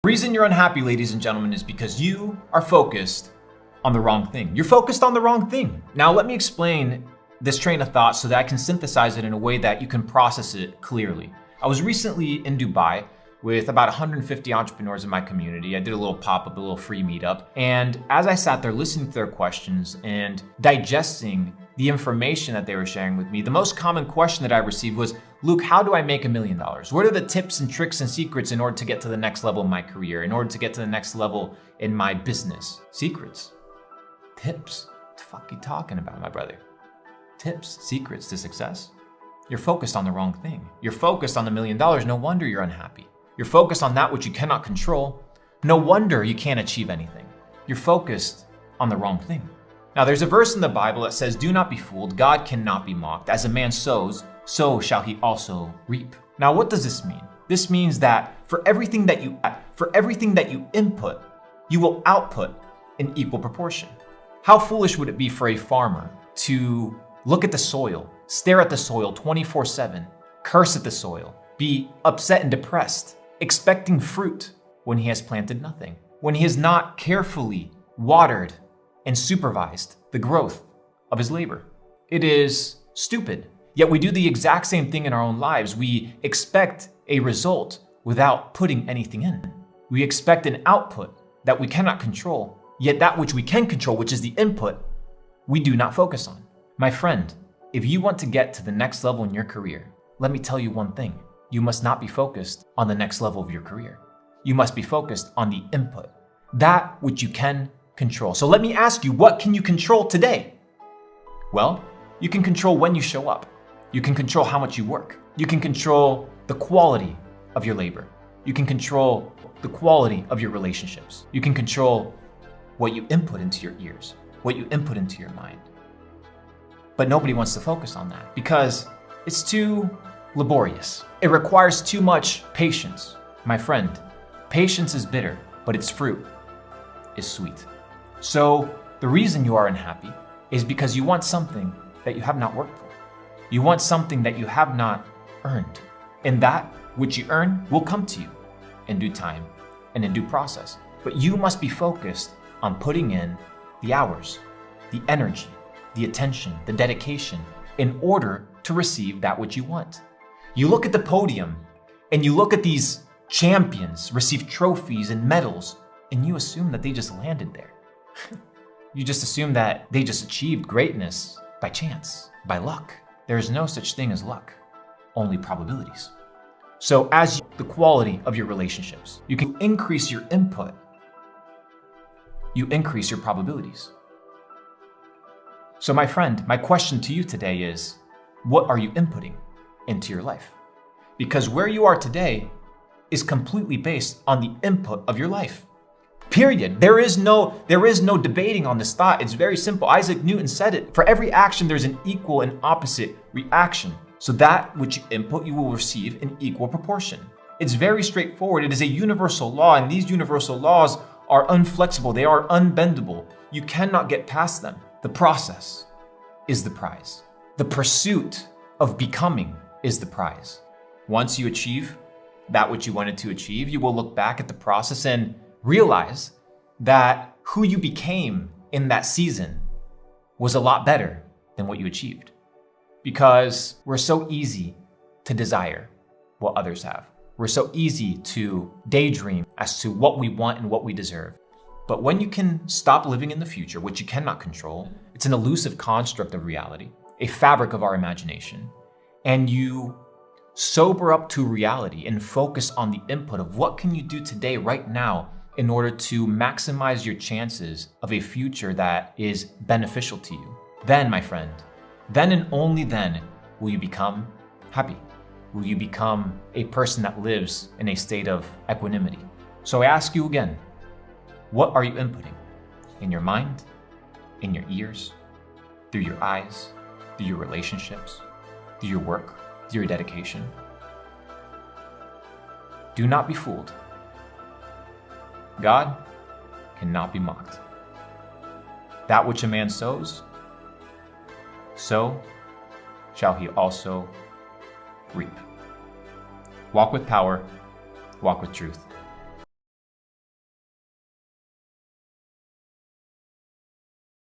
The reason you're unhappy, ladies and gentlemen, is because you are focused on the wrong thing. You're focused on the wrong thing. Now, let me explain this train of thought so that I can synthesize it in a way that you can process it clearly. I was recently in Dubai with about 150 entrepreneurs in my community. I did a little pop-up, a little free meetup. And as I sat there listening to their questions and digesting the information that they were sharing with me, the most common question that I received was, Luke, how do I make $1 million? What are the tips and tricks and secrets in order to get to the next level in my career, in order to get to the next level in my business? Secrets, tips. What the fuck are you talking about, my brother? Tips, secrets to success? You're focused on the wrong thing. You're focused on the $1 million. No wonder you're unhappy. You're focused on that which you cannot control. No wonder you can't achieve anything. You're focused on the wrong thing. Now, there's a verse in the Bible that says, "Do not be fooled. God cannot be mocked. As a man sows, so shall he also reap." Now, what does this mean? This means that for everything that you input, you will output in equal proportion. How foolish would it be for a farmer to look at the soil, stare at the soil 24/7, curse at the soil, be upset and depressed, expecting fruit when he has planted nothing, when he has not carefully watered and supervised the growth of his labor? It is stupid. Yet we do the exact same thing in our own lives. We expect a result without putting anything in. We expect an output that we cannot control, yet that which we can control, which is the input, we do not focus on. My friend, if you want to get to the next level in your career, let me tell you one thing. You must not be focused on the next level of your career. You must be focused on the input, that which you can control. So let me ask you, what can you control today? Well, you can control when you show up. You can control how much you work. You can control the quality of your labor. You can control the quality of your relationships. You can control what you input into your ears, what you input into your mind. But nobody wants to focus on that because it's too laborious. It requires too much patience. My friend, patience is bitter, but its fruit is sweet. So the reason you are unhappy is because you want something that you have not worked for. You want something that you have not earned. And that which you earn will come to you in due time and in due process. But you must be focused on putting in the hours, the energy, the attention, the dedication in order to receive that which you want. You look at the podium and you look at these champions receive trophies and medals, and you assume that they just landed there. You just assume that they just achieved greatness by chance, by luck. There is no such thing as luck, only probabilities. So as the quality of your relationships, you can increase your input, you increase your probabilities. So my friend, my question to you today is, what are you inputting into your life? Because where you are today is completely based on the input of your life. Period. There is no debating on this thought. It's very simple. Isaac Newton said it. For every action, there's an equal and opposite reaction. So that which you input, you will receive in equal proportion. It's very straightforward. It is a universal law, and these universal laws are unflexible. They are unbendable. You cannot get past them. The process is the prize. The pursuit of becoming is the prize. Once you achieve that which you wanted to achieve, you will look back at the process and realize that who you became in that season was a lot better than what you achieved. Because we're so easy to desire what others have. We're so easy to daydream as to what we want and what we deserve. But when you can stop living in the future, which you cannot control, it's an elusive construct of reality, a fabric of our imagination, and you sober up to reality and focus on the input of what can you do today, right now, in order to maximize your chances of a future that is beneficial to you. Then, my friend, then and only then will you become happy. Will you become a person that lives in a state of equanimity. So I ask you again, what are you inputting? In your mind, in your ears, through your eyes, through your relationships, through your work, through your dedication? Do not be fooled. God cannot be mocked. That which a man sows, so shall he also reap. Walk with power, walk with truth.